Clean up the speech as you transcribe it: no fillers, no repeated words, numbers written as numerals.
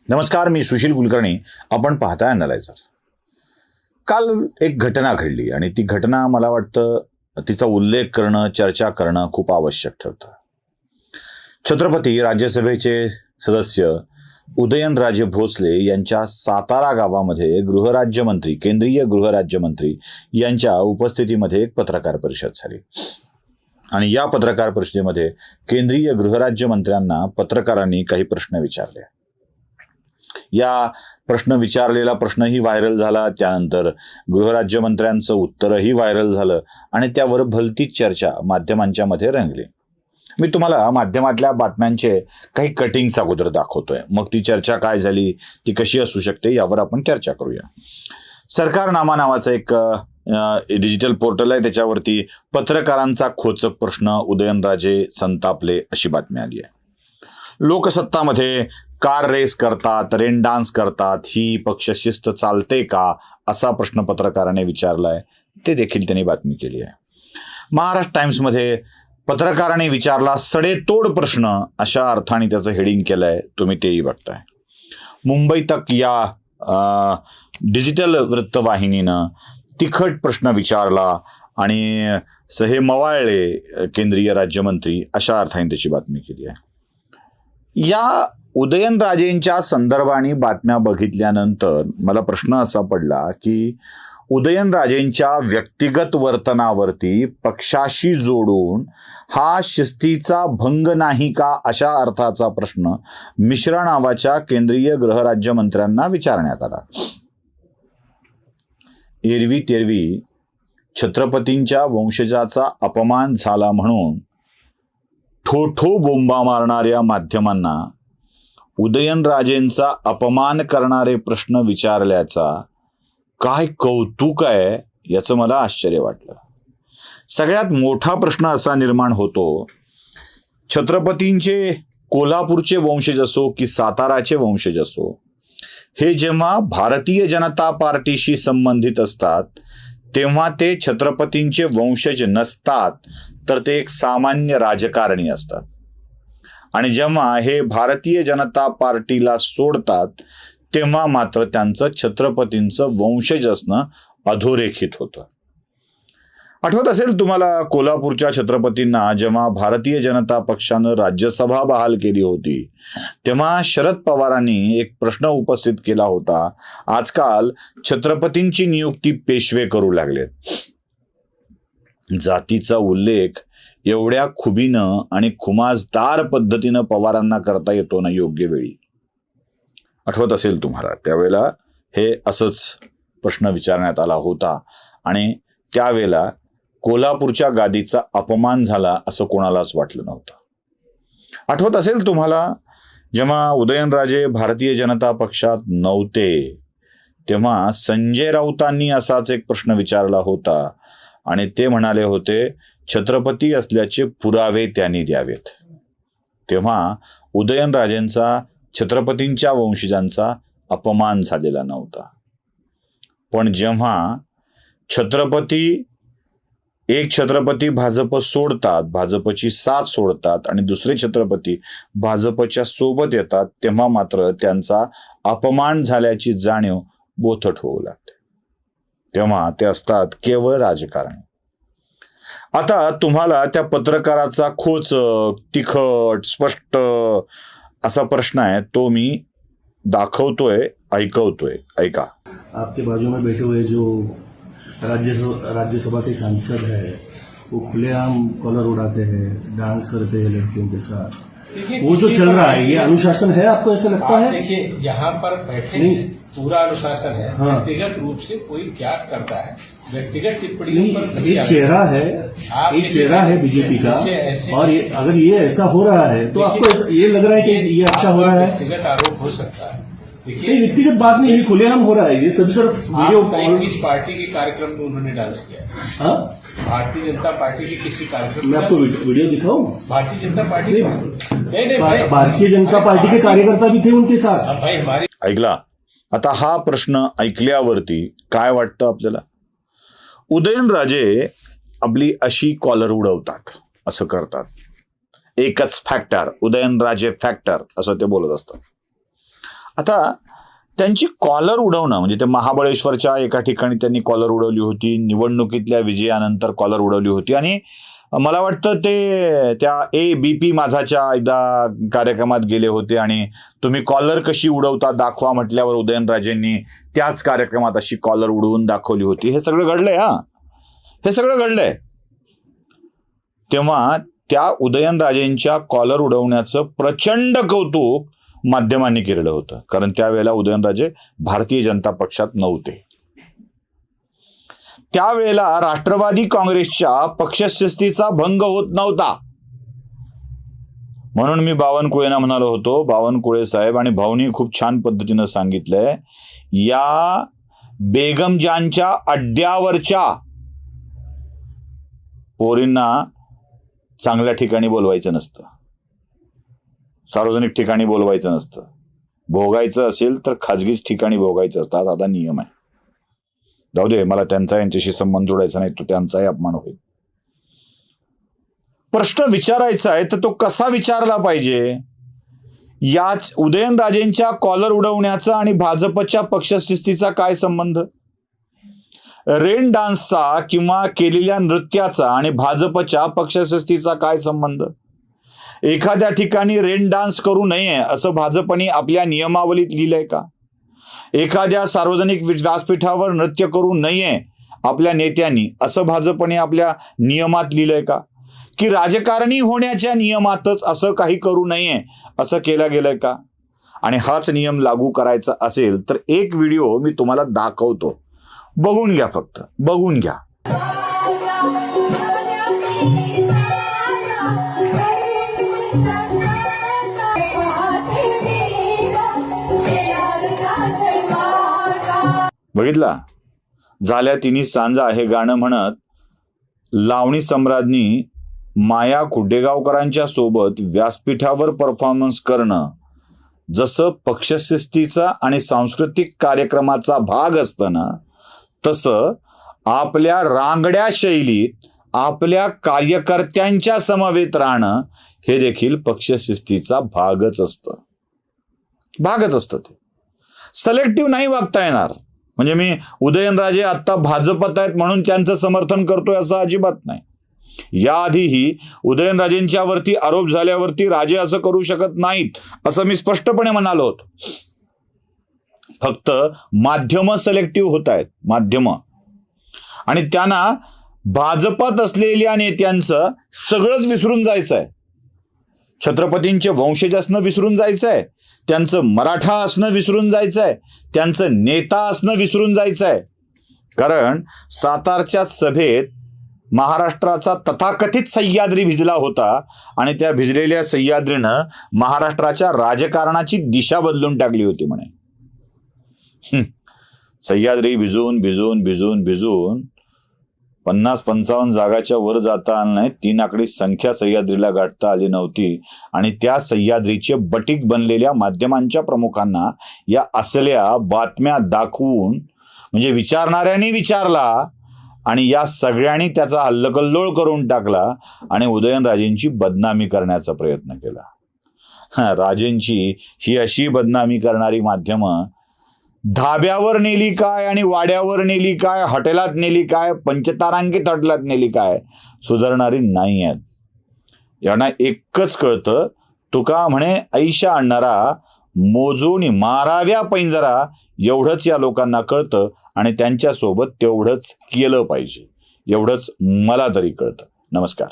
नमस्कार, मी सुशील कुलकर्णी. आपण पाहताय अॅनालायझर. काल एक घटना घडली आणि ती घटना मला वाटतं तिचा उल्लेख करणं, चर्चा करणं खूप आवश्यक ठरतं. छत्रपती राज्यसभेचे सदस्य उदयनराजे भोसले यांच्या सातारा गावामध्ये गृहराज्यमंत्री, केंद्रीय गृहराज्यमंत्री यांच्या उपस्थितीमध्ये एक पत्रकार परिषद झाली आणि या पत्रकार परिषदेमध्ये केंद्रीय गृहराज्यमंत्र्यांना पत्रकारांनी काही प्रश्न विचारले. या विचारलेला प्रश्नही व्हायरल झाला. त्यानंतर गृहराज्यमंत्र्यांचं उत्तरही व्हायरल झालं आणि त्यावर भलतीच चर्चा माध्यमांच्या मध्ये रंगली. मी तुम्हाला माध्यमातल्या बातम्यांचे काही कटिंग्स अगोदर दाखवतोय, मग ती चर्चा काय झाली, ती कशी असू शकते यावर आपण चर्चा करूया. सरकारनामा नावाचं एक डिजिटल पोर्टल आहे, त्याच्यावरती पत्रकारांचा खोचक प्रश्न, उदयनराजे संतापले अशी बातमी आली आहे. लोकसत्तामध्ये कार रेस करतात, रेन डान्स करतात, ही पक्षशिस्त चालते का, असा प्रश्न पत्रकाराने विचारलाय. ते देखील त्यांनी बातमी केली आहे. महाराष्ट्र टाइम्समध्ये पत्रकाराने विचारला सडेतोड प्रश्न, अशा अर्थाने त्याचं हेडिंग केलंय, तुम्ही तेही बघताय. मुंबई तक या डिजिटल वृत्तवाहिनीनं तिखट प्रश्न विचारला आणि हे मवाळले केंद्रीय राज्यमंत्री, अशा अर्थाने त्याची बातमी केली आहे. या उदयनराजेंच्या संदर्भाने बातम्या बघितल्यानंतर मला प्रश्न असा पडला की उदयनराजेंच्या व्यक्तिगत वर्तनावरती पक्षाशी जोडून हा शिस्तीचा भंग नाही का, अशा अर्थाचा प्रश्न मिश्रा नावाच्या केंद्रीय गृहराज्यमंत्र्यांना विचारण्यात आला. एरवी तेरवी छत्रपतींच्या वंशजाचा अपमान झाला म्हणून ठोठो बोंबा मारणाऱ्या माध्यमांना उदयनराजेंचा अपमान करणारे प्रश्न विचारल्याचा काय कौतुक आहे, याचं मला आश्चर्य वाटलं. सगळ्यात मोठा प्रश्न असा निर्माण होतो, छत्रपतींचे कोल्हापूरचे वंशज असो की साताराचे वंशज असो, हे जेव्हा भारतीय जनता पार्टीशी संबंधित असतात तेव्हा ते छत्रपतींचे वंशज नसतात, तर ते एक सामान्य राजकारणी असतात. आणि जेव्हा हे भारतीय जनता पार्टीला सोडतात तेव्हा मात्र त्यांचं छत्रपतींचं वंशज असणं अधोरेखित होतं. आठवत असेल तुम्हाला, कोल्हापूरच्या छत्रपतींना जेव्हा भारतीय जनता पक्षानं राज्यसभा बहाल केली होती तेव्हा शरद पवारांनी एक प्रश्न उपस्थित केला होता, आजकाल छत्रपतींची नियुक्ती पेशवे करू लागलेत. जातीचा उल्लेख एवढ्या खुबीनं आणि खुमासदार पद्धतीनं पवारांना करता येतो ना योग्य वेळी. आठवत असेल तुम्हाला, त्यावेळेला हे असंच प्रश्न विचारण्यात आला होता आणि त्यावेळेला कोल्हापूरच्या गादीचा अपमान झाला असं कोणालाच वाटलं नव्हतं. आठवत असेल तुम्हाला, जेव्हा उदयनराजे भारतीय जनता पक्षात नव्हते तेव्हा संजय राऊतांनी असाच एक प्रश्न विचारला होता आणि ते म्हणाले होते छत्रपती असल्याचे पुरावे त्यांनी द्यावेत. तेव्हा उदयनराजेंचा छत्रपतींच्या वंशजांचा अपमान झालेला नव्हता. पण जेव्हा एक छत्रपती भाजप सोडतात, भाजपची साथ सोडतात आणि दुसरे छत्रपती भाजपच्या सोबत येतात, तेव्हा मात्र त्यांचा अपमान झाल्याची जाणीव बोथट होऊ लागते. तेव्हा ते असतात केवळ राजकारणी. आता तुम्हाला त्या पत्रकाराचा खोचक, तिखट, स्पष्ट असा प्रश्न आहे, तो मी दाखवतोय, ऐकवतोय, ऐका. आपके बाजू में बैठे हुए जो राज्यसभा के सांसद है, वो खुलेआम कॉलर उड़ाते हैं, डांस करते हैं लड़कियों के साथ, वो जो चल रहा है, ये अनुशासन है? आपको ऐसा लगता है? देखिए, यहाँ पर बैठे पूरा अनुशासन है. हाँ। व्यक्तिगत रूप से कोई क्या करता है, व्यक्तिगत टिप्पणियों पर एक चेहरा है बीजेपी का, और अगर ये ऐसा हो रहा है तो आपको ये लग रहा है कि ये अच्छा हो रहा है? व्यक्तिगत आरोप हो सकता है. देखिए, व्यक्तिगत बात नहीं, ये खुलेआम हो रहा है. ये सब सिर्फ वीडियो. किस पार्टी के कार्यक्रम में उन्होंने डांस किया? हाँ, भारतीय जनता पार्टी के किसी कार्यक्रम मैं आपको वीडियो दिखाऊं? भारतीय जनता पार्टी नहीं, भारतीय जनता पार्टी के कार्यकर्ता भी थे उनके साथ. भाई हमारी ऐकला. आता हा प्रश्न ऐकल्यावरती काय वाटतं आपल्याला? उदयनराजे आपली अशी कॉलर उडवतात, असं करतात. एकच फॅक्टर, उदयनराजे फॅक्टर असं ते बोलत असतात. आता त्यांची कॉलर उडवणं म्हणजे ते महाबळेश्वरच्या एका ठिकाणी त्यांनी कॉलर उडवली होती, निवडणुकीतल्या विजयानंतर कॉलर उडवली होती आणि मला वाटतं ते त्या ABP माझाच्या एकदा कार्यक्रमात गेले होते आणि तुम्ही कॉलर कशी उडवता दाखवा म्हटल्यावर उदयनराजेंनी त्याच कार्यक्रमात अशी कॉलर उडवून दाखवली होती. हे सगळं घडलंय. हे सगळं घडलंय. तेव्हा त्या उदयनराजेंच्या कॉलर उडवण्याचं प्रचंड कौतुक माध्यमांनी केलेलं होतं, कारण त्यावेळेला उदयनराजे भारतीय जनता पक्षात नव्हते. त्यावेळेला राष्ट्रवादी काँग्रेसच्या पक्षशिस्तीचा भंग होत नव्हता. म्हणून मी बावनकुळेंना म्हणालो होतो, बावनकुळे साहेब आणि भाऊनी खूप छान पद्धतीनं सांगितलंय, या बेगमजानच्या अड्ड्यावरच्या पोरींना चांगल्या ठिकाणी बोलवायचं नसतं, सार्वजनिक ठिकाणी बोलवायचं नसतं. भोगायचं असेल तर खाजगीच ठिकाणी भोगायचं असतं. हा साधा नियम आहे. जाऊ दे, मला त्यांचा यांच्याशी संबंध जोडायचा नाही, तो त्यांचाही अपमान होईल. प्रश्न विचारायचा आहे तर तो कसा विचारला पाहिजे? याच उदयनराजेंच्या कॉलर उडवण्याचा आणि भाजपच्या पक्षशिस्तीचा काय संबंध? रेन डान्सचा किंवा केलेल्या नृत्याचा आणि भाजपच्या पक्षशिस्तीचा काय संबंध? एखाद्या ठिकाणी रेन डान्स करू नये असं भाजपने आपल्या नियमावलीत लिहिलंय का? एखाद्या सार्वजनिक व्यासपीठावर नृत्य करू नये आपल्या नेत्यांनी असं भाजपने आपल्या नियमात लिहिलंय का? की राजकारणी होण्याच्या नियमातच असं काही करू नये असं केलं गेलंय का? आणि हाच नियम लागू करायचा असेल तर एक व्हिडिओ मी तुम्हाला दाखवतो, बघून घ्या, फक्त बघून घ्या. बघितला? झाल्या तिन्ही सांजा हे गाणं म्हणत लावणी सम्राज्ञी माया कुडेगावकरांच्या सोबत व्यासपीठावर परफॉर्मन्स करणं जसं पक्षशिस्तीचा आणि सांस्कृतिक कार्यक्रमाचा भाग असतं ना, तसं आपल्या रांगड्या शैलीत आपल्या कार्यकर्त्यांच्या समवेत राहणं हे देखील पक्षशिस्तीचा भागच असतं. ते सिलेक्टिव्ह नाही वागता येणार. म्हणजे मी उदयनराजे आत्ता भाजपात आहेत म्हणून त्यांचं समर्थन करतोय असं अजिबात नाही. याआधीही उदयनराजेंच्या वरती आरोप झाल्यावरती राजे असं करू शकत नाहीत असं मी स्पष्टपणे म्हणालो होतो. फक्त माध्यम सिलेक्टिव्ह होत आहेत, माध्यम, आणि त्यांना भाजपात असलेल्या नेत्यांचं सगळंच विसरून जायचं आहे. छत्रपतींचे वंशज असणं विसरून जायचं आहे, त्यांचं मराठा असणं विसरून जायचं आहे, त्यांचं नेता असणं विसरून जायचं आहे. कारण सातारच्या सभेत महाराष्ट्राचा तथाकथित सह्याद्री भिजला होता आणि त्या भिजलेल्या सह्याद्रीनं महाराष्ट्राच्या राजकारणाची दिशा बदलून टाकली होती म्हणे. सह्याद्री भिजून 50-55 जागाच्या वर जाता आलं नाही. 3 आकडी संख्या सह्याद्रीला गाठता आली नव्हती आणि त्या सह्याद्रीचे बटीक बनलेल्या माध्यमांच्या प्रमुखांना या असल्या बातम्या दाखवून, म्हणजे विचारणाऱ्यांनी विचारला आणि या सगळ्यांनी त्याचा हल्लकल्लोळ करून टाकला आणि उदयनराजेंची बदनामी करण्याचा प्रयत्न केला. राजेंची ही अशी बदनामी करणारी माध्यमं धाब्यावर नेली काय आणि वाड्यावर नेली काय, हॉटेलात नेली काय, पंचतारांकित हॉटेलात नेली काय, सुधारणारी नाही आहेत. यांना एकच कळतं, तुका म्हणे ऐशा आणणारा मोजून माराव्या पैंजरा, एवढंच या लोकांना कळतं आणि त्यांच्यासोबत तेवढंच केलं पाहिजे, एवढंच मला तरी कळतं. नमस्कार.